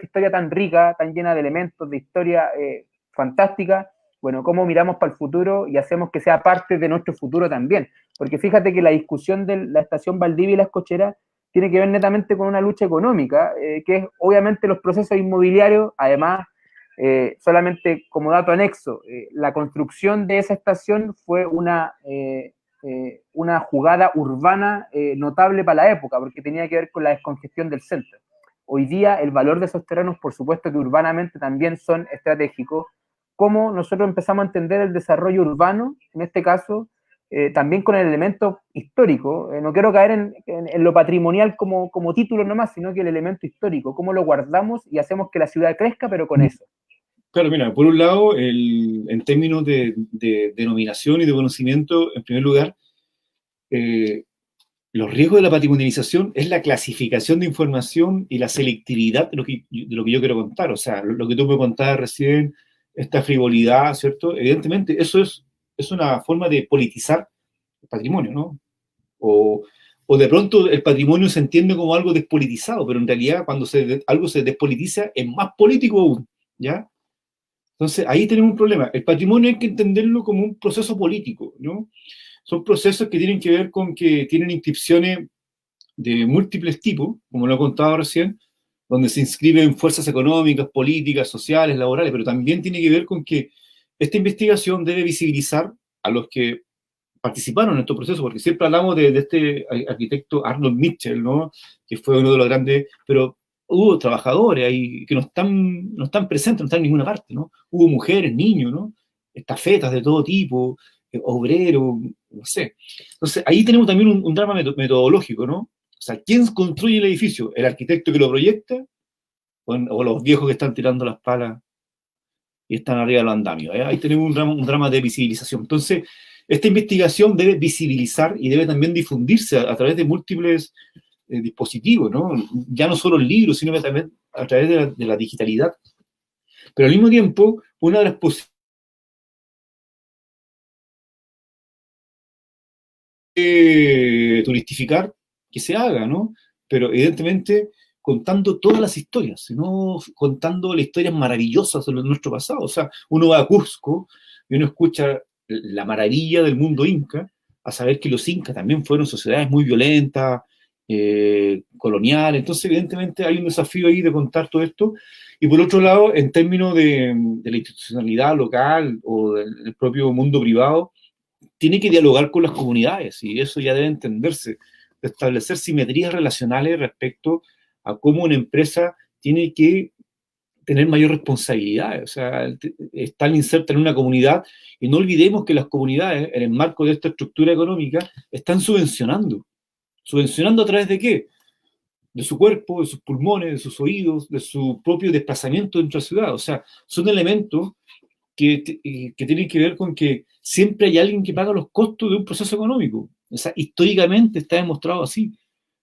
historia tan rica, tan llena de elementos, de historia fantástica, bueno, cómo miramos para el futuro y hacemos que sea parte de nuestro futuro también. Porque fíjate que la discusión de la estación Valdivia y Las Cocheras tiene que ver netamente con una lucha económica, que es obviamente los procesos inmobiliarios. Además, solamente como dato anexo, la construcción de esa estación fue una jugada urbana notable para la época, porque tenía que ver con la descongestión del centro. Hoy día el valor de esos terrenos, por supuesto que urbanamente también son estratégicos. Cómo nosotros empezamos a entender el desarrollo urbano, en este caso, también con el elemento histórico. No quiero caer en lo patrimonial como título nomás, sino que el elemento histórico, cómo lo guardamos y hacemos que la ciudad crezca, pero con eso. Claro, mira, por un lado, en términos de denominación y de conocimiento, en primer lugar, eh, los riesgos de la patrimonialización es la clasificación de información y la selectividad de lo que yo quiero contar. O sea, lo que tú me contabas recién, esta frivolidad, ¿cierto? Evidentemente, es una forma de politizar el patrimonio, ¿no? O, o de pronto el patrimonio se entiende como algo despolitizado, pero en realidad cuando algo se despolitiza es más político aún, ¿ya? Entonces, ahí tenemos un problema. El patrimonio hay que entenderlo como un proceso político, ¿no? Son procesos que tienen que ver con que tienen inscripciones de múltiples tipos, como lo he contado recién, donde se inscriben fuerzas económicas, políticas, sociales, laborales, pero también tiene que ver con que esta investigación debe visibilizar a los que participaron en estos procesos, porque siempre hablamos de este arquitecto Arnold Mitchell, ¿no? Que fue uno de los grandes, pero hubo trabajadores ahí que no están presentes, no están en ninguna parte, ¿no? Hubo mujeres, niños, ¿no? Estafetas de todo tipo, obreros, no sé. Entonces, ahí tenemos también un drama metodológico, ¿no? O sea, ¿quién construye el edificio? ¿El arquitecto que lo proyecta? ¿O los viejos que están tirando las palas y están arriba de los andamios? Ahí tenemos un drama de visibilización. Entonces, esta investigación debe visibilizar y debe también difundirse a través de múltiples dispositivos, ¿no? Ya no solo el libro, sino también a través de la digitalidad. Pero al mismo tiempo, una de las posibilidades de turistificar que se haga, ¿no? Pero evidentemente contando todas las historias, no contando las historias maravillosas de nuestro pasado. O sea, uno va a Cusco y uno escucha la maravilla del mundo inca, a saber que los incas también fueron sociedades muy violentas, coloniales. Entonces, evidentemente, hay un desafío ahí de contar todo esto. Y por otro lado, en términos de la institucionalidad local o del propio mundo privado, tiene que dialogar con las comunidades y eso ya debe entenderse, de establecer simetrías relacionales respecto a cómo una empresa tiene que tener mayor responsabilidad, o sea, estar inserta en una comunidad y no olvidemos que las comunidades, en el marco de esta estructura económica, están subvencionando. ¿Subvencionando a través de qué? De su cuerpo, de sus pulmones, de sus oídos, de su propio desplazamiento dentro de la ciudad. O sea, son elementos que tienen que ver con que siempre hay alguien que paga los costos de un proceso económico. O sea, históricamente está demostrado así.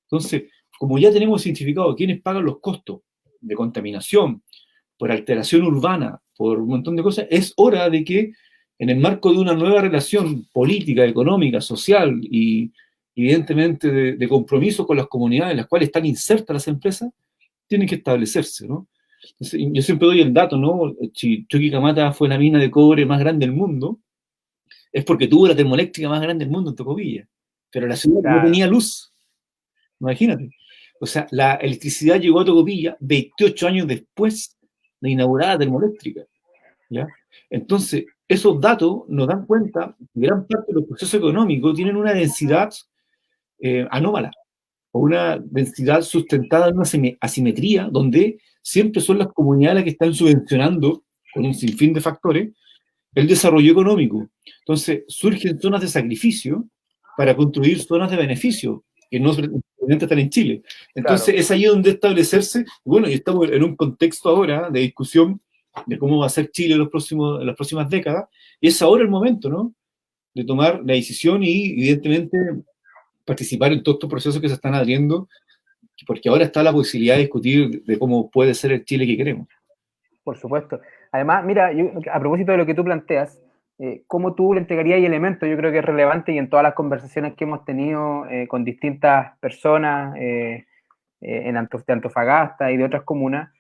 Entonces, como ya tenemos identificado quiénes pagan los costos de contaminación, por alteración urbana, por un montón de cosas, es hora de que en el marco de una nueva relación política, económica, social y evidentemente de compromiso con las comunidades en las cuales están insertas las empresas, tienen que establecerse, ¿no? Entonces, yo siempre doy el dato, ¿no? Si Chuquicamata fue la mina de cobre más grande del mundo, es porque tuvo la termoeléctrica más grande del mundo en Tocopilla, pero la ciudad no tenía luz, imagínate. O sea, la electricidad llegó a Tocopilla 28 años después de inaugurada la termoeléctrica, ¿ya? Entonces, esos datos nos dan cuenta que gran parte de los procesos económicos tienen una densidad anómala, o una densidad sustentada en una asimetría, donde siempre son las comunidades las que están subvencionando, con un sinfín de factores, el desarrollo económico. Entonces, surgen zonas de sacrificio para construir zonas de beneficio, que no están en Chile. Entonces, claro, es ahí donde establecerse, bueno, y estamos en un contexto ahora de discusión de cómo va a ser Chile en las próximas décadas, y es ahora el momento, ¿no?, de tomar la decisión y, evidentemente, participar en todos estos procesos que se están abriendo, porque ahora está la posibilidad de discutir de cómo puede ser el Chile que queremos. Por supuesto. Además, mira, yo, a propósito de lo que tú planteas, cómo tú le entregarías elementos, yo creo que es relevante y en todas las conversaciones que hemos tenido con distintas personas de Antofagasta y de otras comunas,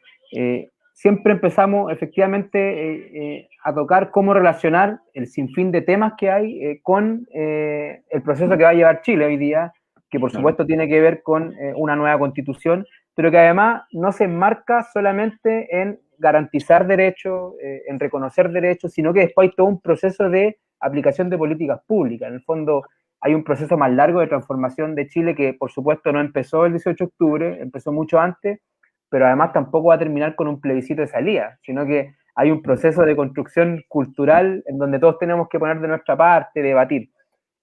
siempre empezamos efectivamente a tocar cómo relacionar el sinfín de temas que hay con el proceso que va a llevar Chile hoy día, que por supuesto tiene que ver con una nueva constitución, pero que además no se enmarca solamente en garantizar derechos, en reconocer derechos, sino que después hay todo un proceso de aplicación de políticas públicas. En el fondo hay un proceso más largo de transformación de Chile que por supuesto no empezó el 18 de octubre, empezó mucho antes, pero además tampoco va a terminar con un plebiscito de salida, sino que hay un proceso de construcción cultural en donde todos tenemos que poner de nuestra parte, debatir.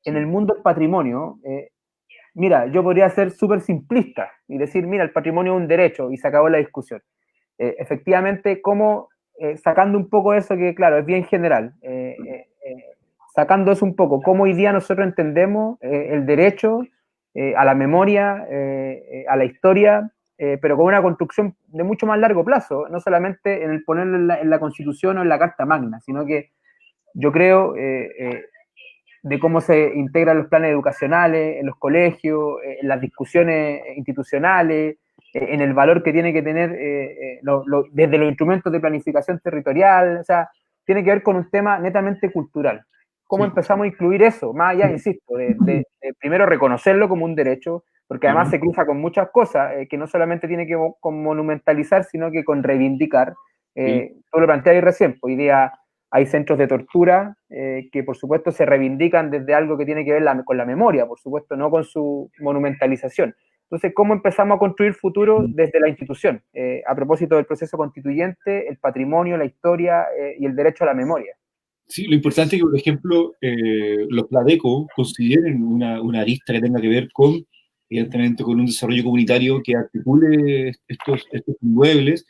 En el mundo del patrimonio, mira, yo podría ser súper simplista y decir, mira, el patrimonio es un derecho y se acabó la discusión. Efectivamente, ¿cómo sacando un poco eso que, claro, es bien general, sacando eso un poco, cómo hoy día nosotros entendemos el derecho a la memoria, a la historia, pero con una construcción de mucho más largo plazo, no solamente en el ponerlo en la Constitución o en la Carta Magna, sino que yo creo de cómo se integran los planes educacionales, en los colegios, en las discusiones institucionales, en el valor que tiene que tener desde los instrumentos de planificación territorial, o sea, tiene que ver con un tema netamente cultural. ¿Cómo Sí. empezamos a incluir eso? Más allá, insisto, de primero reconocerlo como un derecho, porque además se cruza con muchas cosas, que no solamente tiene que ver con monumentalizar, sino que con reivindicar. Sí. Tú lo planteabas recién, hoy día hay centros de tortura que por supuesto se reivindican desde algo que tiene que ver con la memoria, por supuesto, no con su monumentalización. Entonces, ¿cómo empezamos a construir futuro desde la institución? A propósito del proceso constituyente, el patrimonio, la historia y el derecho a la memoria. Sí, lo importante es que, por ejemplo, los Pladeco consideren una arista que tenga que ver con, evidentemente, con un desarrollo comunitario que articule estos inmuebles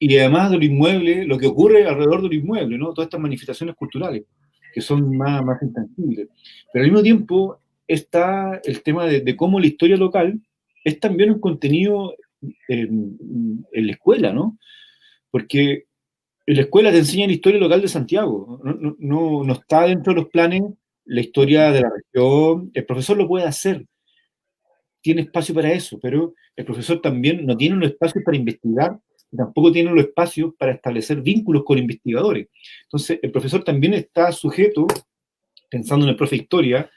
y además del inmueble, lo que ocurre alrededor del inmueble, ¿no? Todas estas manifestaciones culturales que son más intangibles. Pero al mismo tiempo está el tema de cómo la historia local es también un contenido en la escuela, ¿no? Porque en la escuela te enseñan la historia local de Santiago, no está dentro de los planes la historia de la región, el profesor lo puede hacer, tiene espacio para eso, pero el profesor también no tiene los espacios para investigar, tampoco tiene los espacios para establecer vínculos con investigadores. Entonces, el profesor también está sujeto, pensando en el profe de historia,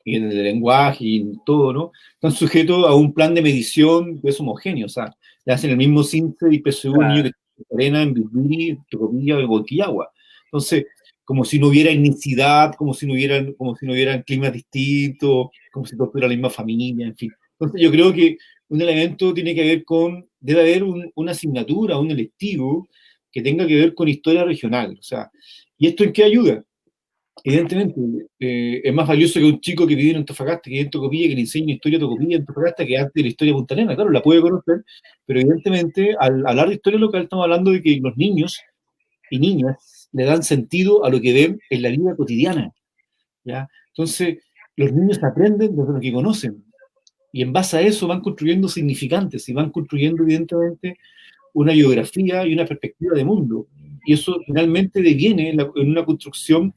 y en el lenguaje y en todo, ¿no? Están sujetos a un plan de medición que es homogéneo, o sea, le hacen el mismo CINCE y PSU al niño que está en Arena, en Bilbiri, Tocopilla, en Boquillagua. Entonces, como si no hubiera etnicidad, como si no hubieran climas distintos, como si todo fuera la misma familia, en fin. Entonces, yo creo que un elemento tiene que ver con, debe haber una asignatura, un electivo que tenga que ver con historia regional, o sea, ¿y esto en qué ayuda? Evidentemente, es más valioso que un chico que vive en Antofagasta, que vive en Tocopilla, que le enseñe historia de Tocopilla en Antofagasta, que antes de la historia de Punta Arenas. Claro, la puede conocer, pero evidentemente, al hablar de historia local, estamos hablando de que los niños y niñas le dan sentido a lo que ven en la vida cotidiana, ¿ya? Entonces, los niños aprenden desde lo que conocen, y en base a eso van construyendo significantes, y van construyendo, evidentemente, una biografía y una perspectiva de mundo. Y eso finalmente deviene en una construcción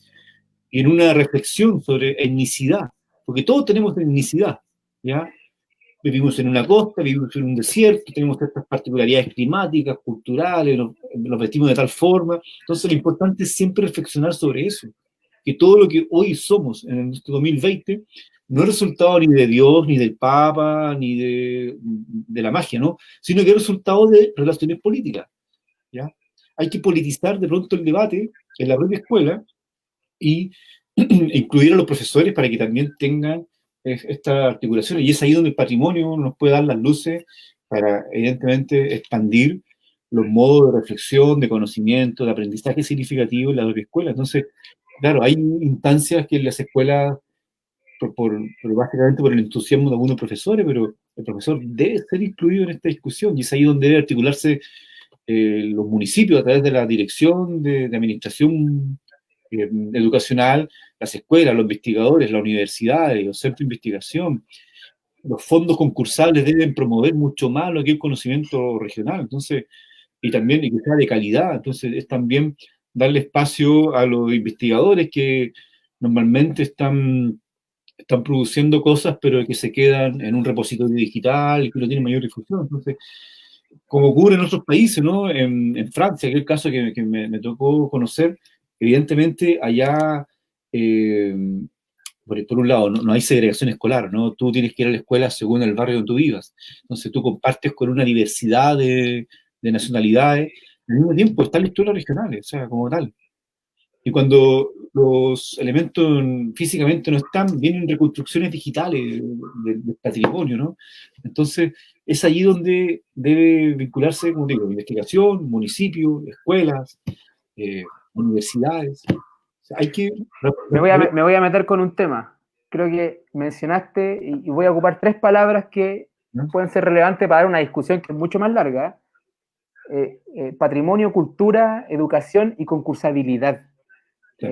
y en una reflexión sobre etnicidad, porque todos tenemos etnicidad, ¿ya? Vivimos en una costa, vivimos en un desierto, tenemos estas particularidades climáticas, culturales, nos vestimos de tal forma, entonces lo importante es siempre reflexionar sobre eso, que todo lo que hoy somos en este 2020 no es resultado ni de Dios, ni del Papa, ni de la magia, ¿no? Sino que es resultado de relaciones políticas, ¿ya? Hay que politizar de pronto el debate en la propia escuela y incluir a los profesores para que también tengan esta articulación. Y es ahí donde el patrimonio nos puede dar las luces para, evidentemente, expandir los modos de reflexión, de conocimiento, de aprendizaje significativo en la propia escuela. Entonces, claro, hay instancias que en las escuelas, básicamente por el entusiasmo de algunos profesores, pero el profesor debe ser incluido en esta discusión y es ahí donde debe articularse los municipios a través de la dirección de administración educacional, las escuelas, los investigadores, las universidades, los centros de investigación, los fondos concursables deben promover mucho más lo que es el conocimiento regional, entonces, y también y que sea de calidad, entonces es también darle espacio a los investigadores que normalmente están produciendo cosas, pero que se quedan en un repositorio digital y que no tienen mayor difusión, entonces, como ocurre en otros países, ¿no? En Francia, que es el caso que me tocó conocer, evidentemente allá, por un lado, no hay segregación escolar, ¿no? Tú tienes que ir a la escuela según el barrio donde tú vivas. Entonces tú compartes con una diversidad de nacionalidades, al mismo tiempo están las historias regionales, o sea, como tal. Y cuando los elementos físicamente no están, vienen reconstrucciones digitales del patrimonio, ¿no? Entonces, es allí donde debe vincularse, como digo, investigación, municipios, escuelas, universidades. O sea, hay que... Me voy a meter con un tema. Creo que mencionaste, y voy a ocupar tres palabras que ¿no? pueden ser relevantes para dar una discusión que es mucho más larga. patrimonio, cultura, educación y concursabilidad. Sí.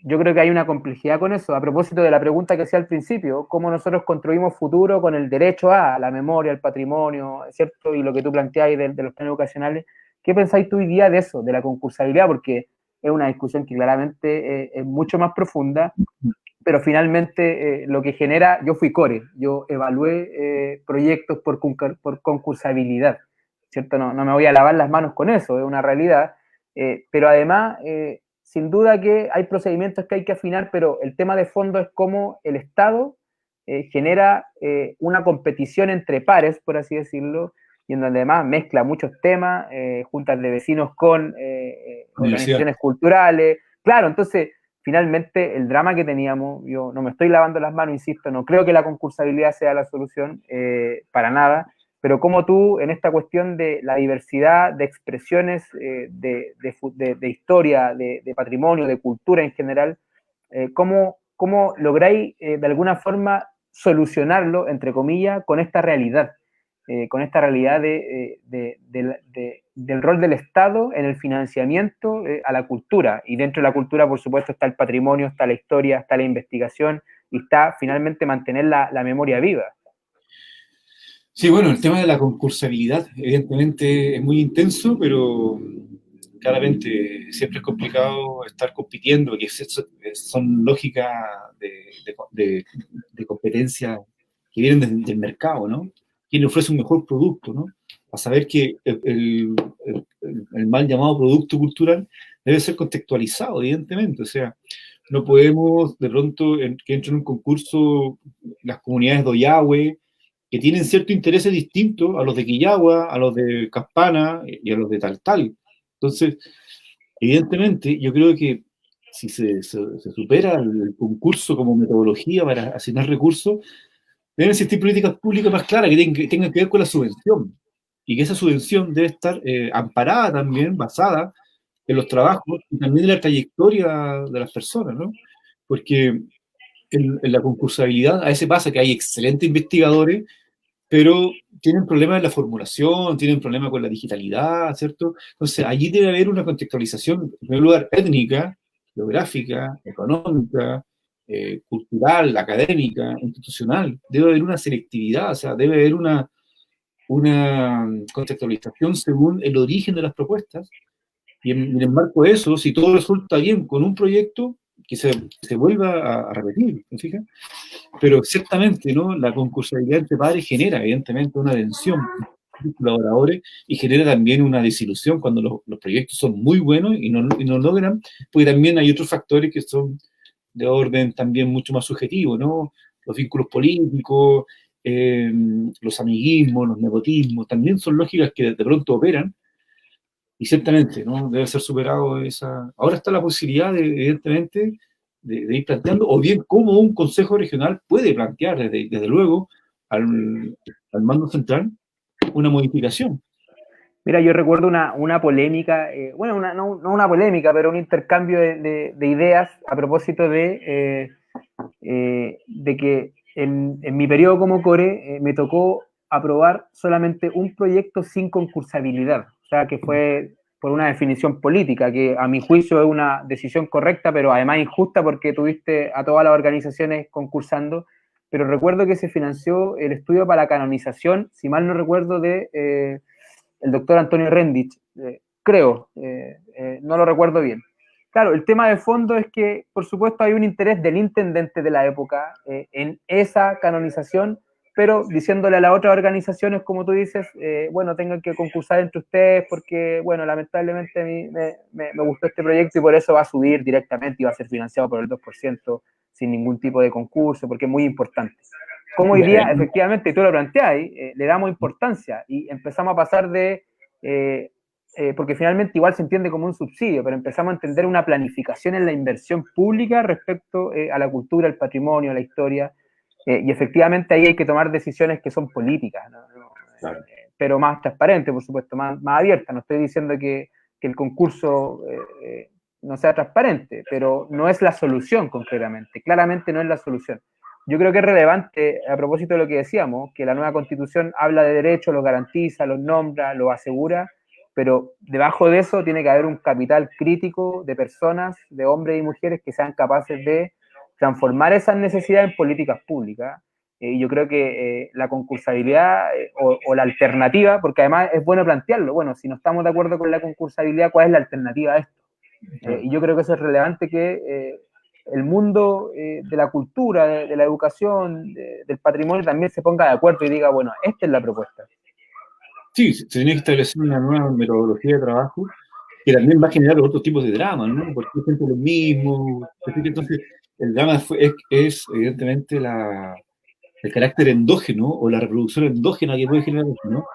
Yo creo que hay una complejidad con eso. A propósito de la pregunta que hacía al principio, cómo nosotros construimos futuro con el derecho a la memoria, al patrimonio, ¿cierto? Y lo que tú planteáis de los planes educacionales. ¿Qué pensáis tú hoy día de eso, de la concursabilidad? Porque es una discusión que claramente es mucho más profunda, pero finalmente lo que genera, yo fui core, yo evalué proyectos por concursabilidad, ¿cierto? No me voy a lavar las manos con eso, es una realidad, pero además, sin duda que hay procedimientos que hay que afinar, pero el tema de fondo es cómo el Estado genera una competición entre pares, por así decirlo, y en donde además mezcla muchos temas, juntas de vecinos con Universidad. organizaciones culturales, claro, entonces finalmente el drama que teníamos, yo no me estoy lavando las manos, insisto, no creo que la concursabilidad sea la solución, para nada, pero como tú en esta cuestión de la diversidad de expresiones de historia, de patrimonio, de cultura en general, cómo lográis de alguna forma solucionarlo, entre comillas, con esta realidad del rol del Estado en el financiamiento a la cultura. Y dentro de la cultura, por supuesto, está el patrimonio, está la historia, está la investigación y está finalmente mantener la memoria viva. Sí, bueno, el tema de la concursabilidad, evidentemente es muy intenso, pero claramente siempre es complicado estar compitiendo, porque son lógicas de competencia que vienen del mercado, ¿no? ¿Quién ofrece un mejor producto, ¿no? A saber que el mal llamado producto cultural debe ser contextualizado, evidentemente. O sea, no podemos de pronto que entre en un concurso las comunidades de Ollagüe, que tienen ciertos intereses distintos a los de Quillagua, a los de Caspana y a los de Taltal. Entonces, evidentemente, yo creo que si se supera el concurso como metodología para asignar recursos, deben existir políticas públicas más claras tengan que ver con la subvención. Y que esa subvención debe estar amparada también, basada en los trabajos y también en la trayectoria de las personas, ¿no? Porque en la concursabilidad a veces pasa que hay excelentes investigadores, pero tienen problemas en la formulación, tienen problemas con la digitalidad, ¿cierto? Entonces, allí debe haber una contextualización, en primer lugar, étnica, geográfica, económica, cultural, académica, institucional. Debe haber una selectividad, o sea, debe haber una contextualización según el origen de las propuestas. Y en el marco de eso, si todo resulta bien con un proyecto, que se vuelva a repetir, ¿me fijas? Pero ciertamente, ¿no? La concursabilidad entre padres genera, evidentemente, una tensión entre colaboradores y genera también una desilusión cuando los proyectos son muy buenos y no logran, porque también hay otros factores que son de orden también mucho más subjetivo, ¿no? Los vínculos políticos, los amiguismos, los nepotismos, también son lógicas que de pronto operan y ciertamente, ¿no? Debe ser superado esa. Ahora está la posibilidad, evidentemente, de ir planteando, o bien cómo un consejo regional puede plantear, desde luego, al mando central, una modificación. Mira, yo recuerdo una polémica, bueno, no una polémica, pero un intercambio de ideas a propósito de que en mi periodo como core me tocó aprobar solamente un proyecto sin concursabilidad, o sea, que fue por una definición política, que a mi juicio es una decisión correcta, pero además injusta porque tuviste a todas las organizaciones concursando, pero recuerdo que se financió el estudio para la canonización, si mal no recuerdo, de el doctor Antonio Rendich, creo, no lo recuerdo bien. Claro, el tema de fondo es que, por supuesto, hay un interés del intendente de la época en esa canonización, pero diciéndole a las otras organizaciones, como tú dices, bueno, tengan que concursar entre ustedes porque, bueno, lamentablemente a mí me gustó este proyecto y por eso va a subir directamente y va a ser financiado por el 2% sin ningún tipo de concurso, porque es muy importante. Como hoy día, efectivamente, y tú lo planteas, le damos importancia y empezamos a pasar porque finalmente igual se entiende como un subsidio, pero empezamos a entender una planificación en la inversión pública respecto a la cultura, al patrimonio, a la historia, y efectivamente ahí hay que tomar decisiones que son políticas, ¿no? Claro. Pero más transparente, por supuesto, más abierta. No estoy diciendo que el concurso no sea transparente, pero no es la solución concretamente, claramente no es la solución. Yo creo que es relevante, a propósito de lo que decíamos, que la nueva constitución habla de derechos, los garantiza, los nombra, los asegura, pero debajo de eso tiene que haber un capital crítico de personas, de hombres y mujeres que sean capaces de transformar esas necesidades en políticas públicas. Y yo creo que la concursabilidad o la alternativa, porque además es bueno plantearlo, bueno, si no estamos de acuerdo con la concursabilidad, ¿cuál es la alternativa a esto? Y yo creo que eso es relevante que el mundo de la cultura, de la educación, del patrimonio también se ponga de acuerdo y diga, bueno, esta es la propuesta. Sí, se tiene que establecer una nueva metodología de trabajo que también va a generar otros tipos de drama, ¿no? Porque es siempre lo mismo. Entonces, el drama es evidentemente el carácter endógeno o la reproducción endógena que puede generar eso, ¿no?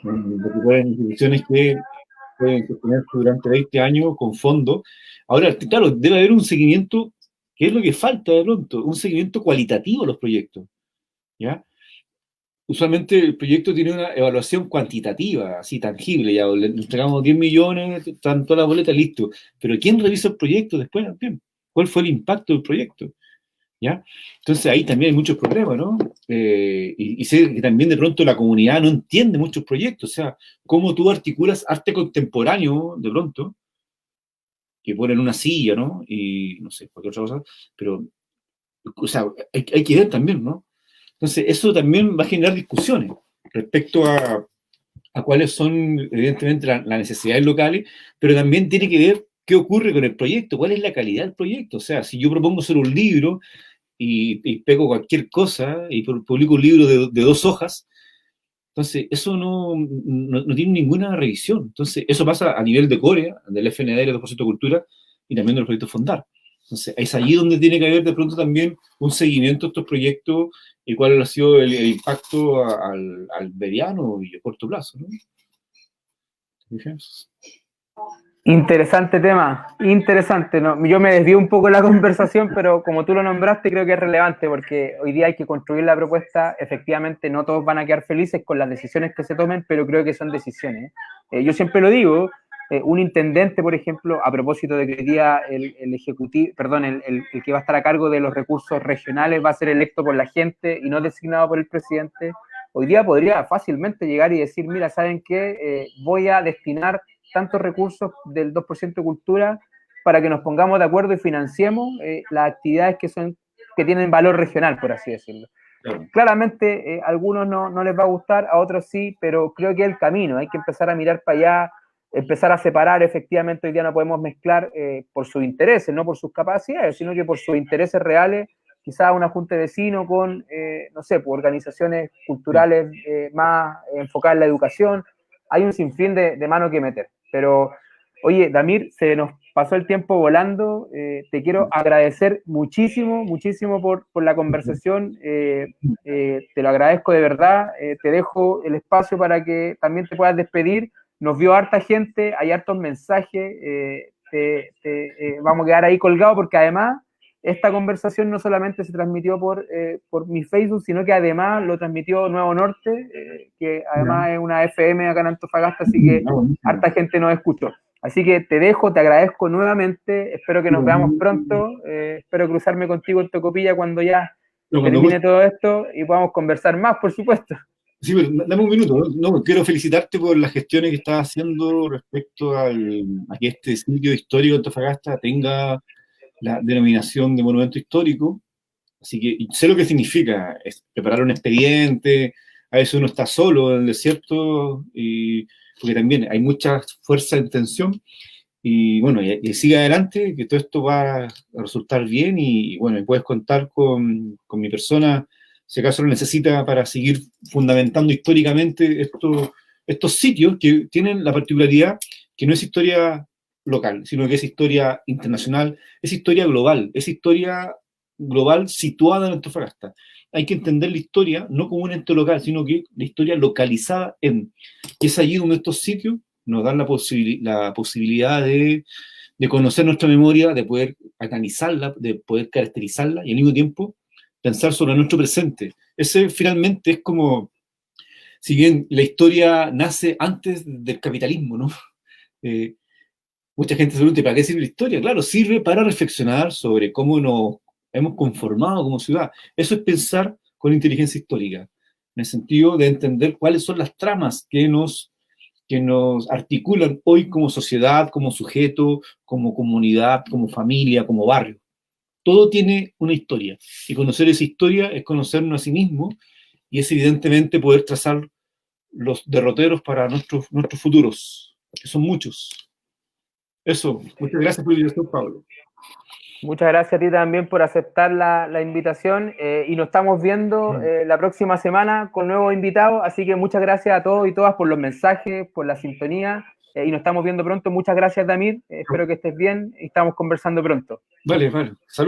Porque pueden instituciones que pueden sostenerse durante 20 años con fondos. Ahora, claro, debe haber un seguimiento, que es lo que falta de pronto, un seguimiento cualitativo a los proyectos, ¿ya? Usualmente el proyecto tiene una evaluación cuantitativa, así tangible, ya le entregamos 10 millones, están todas las boletas, listo. Pero ¿quién revisa el proyecto después también? ¿Cuál fue el impacto del proyecto? ¿Ya? Entonces ahí también hay muchos problemas, ¿no? Y sé que también de pronto la comunidad no entiende muchos proyectos, o sea, cómo tú articulas arte contemporáneo de pronto, que ponen una silla, ¿no? Y no sé, cualquier otra cosa, pero, o sea, hay que ver también, ¿no? Entonces, eso también va a generar discusiones respecto a cuáles son, evidentemente, las necesidades locales, pero también tiene que ver qué ocurre con el proyecto, cuál es la calidad del proyecto. O sea, si yo propongo hacer un libro y pego cualquier cosa y publico un libro de 2 hojas, entonces eso no tiene ninguna revisión. Entonces, eso pasa a nivel de core, del FND, del Depósito de Cultura, y también del proyecto Fondar. Entonces, es allí donde tiene que haber de pronto también un seguimiento de estos proyectos y cuál ha sido el impacto al mediano y a corto plazo, ¿no? Interesante tema, interesante. ¿No? Yo me desvío un poco de la conversación, pero como tú lo nombraste, creo que es relevante porque hoy día hay que construir la propuesta. Efectivamente, no todos van a quedar felices con las decisiones que se tomen, pero creo que son decisiones. Yo siempre lo digo, un intendente, por ejemplo, a propósito de que hoy día el ejecutivo, perdón, el que va a estar a cargo de los recursos regionales va a ser electo por la gente y no designado por el presidente. Hoy día podría fácilmente llegar y decir, mira, ¿saben qué? Voy a destinar tantos recursos del 2% de cultura para que nos pongamos de acuerdo y financiemos las actividades que tienen valor regional, por así decirlo. Claro. Claramente a algunos no les va a gustar, a otros sí, pero creo que es el camino, hay que empezar a mirar para allá, empezar a separar, efectivamente hoy día no podemos mezclar por sus intereses, no por sus capacidades, sino que por sus intereses reales, quizás una junta de vecinos con, no sé, pues, organizaciones culturales más enfocadas en la educación, hay un sinfín de mano que meter. Pero, oye, Damir, se nos pasó el tiempo volando. Te quiero agradecer muchísimo, muchísimo por la conversación. Te lo agradezco de verdad. Te dejo el espacio para que también te puedas despedir. Nos vio harta gente, hay hartos mensajes. Vamos a quedar ahí colgados porque además esta conversación no solamente se transmitió por mi Facebook, sino que además lo transmitió Nuevo Norte, que además es una FM acá en Antofagasta, así que harta gente nos escuchó. Así que te dejo, te agradezco nuevamente, espero que nos veamos pronto, espero cruzarme contigo en Tocopilla cuando ya termine todo esto y podamos conversar más, por supuesto. Sí, pero dame un minuto, ¿no? Quiero felicitarte por las gestiones que estás haciendo respecto a que este sitio histórico de Antofagasta tenga la denominación de monumento histórico, así que sé lo que significa, es preparar un expediente, a veces uno está solo en el desierto, porque también hay mucha fuerza en tensión, y bueno, y sigue adelante, que todo esto va a resultar bien, y bueno, y puedes contar con mi persona, si acaso lo necesita para seguir fundamentando históricamente estos sitios que tienen la particularidad que no es historia local, sino que es historia internacional, es historia global situada en Antofagasta. Hay que entender la historia no como un ente local, sino que la historia localizada en. Y es allí donde estos sitios nos dan la posibilidad de conocer nuestra memoria, de poder analizarla, de poder caracterizarla y al mismo tiempo pensar sobre nuestro presente. Ese finalmente es como, si bien la historia nace antes del capitalismo, ¿no? Mucha gente se pregunta, ¿para qué sirve la historia? Claro, sirve para reflexionar sobre cómo nos hemos conformado como ciudad. Eso es pensar con inteligencia histórica, en el sentido de entender cuáles son las tramas que nos que nos articulan hoy como sociedad, como sujeto, como comunidad, como familia, como barrio. Todo tiene una historia, y conocer esa historia es conocernos a sí mismo, y es evidentemente poder trazar los derroteros para nuestros futuros, que son muchos. Eso, muchas gracias por la invitación, Pablo. Muchas gracias a ti también por aceptar la invitación y nos estamos viendo la próxima semana con nuevos invitados, así que muchas gracias a todos y todas por los mensajes, por la sintonía y nos estamos viendo pronto. Muchas gracias, Damir, espero que estés bien y estamos conversando pronto. Vale, vale. Salud.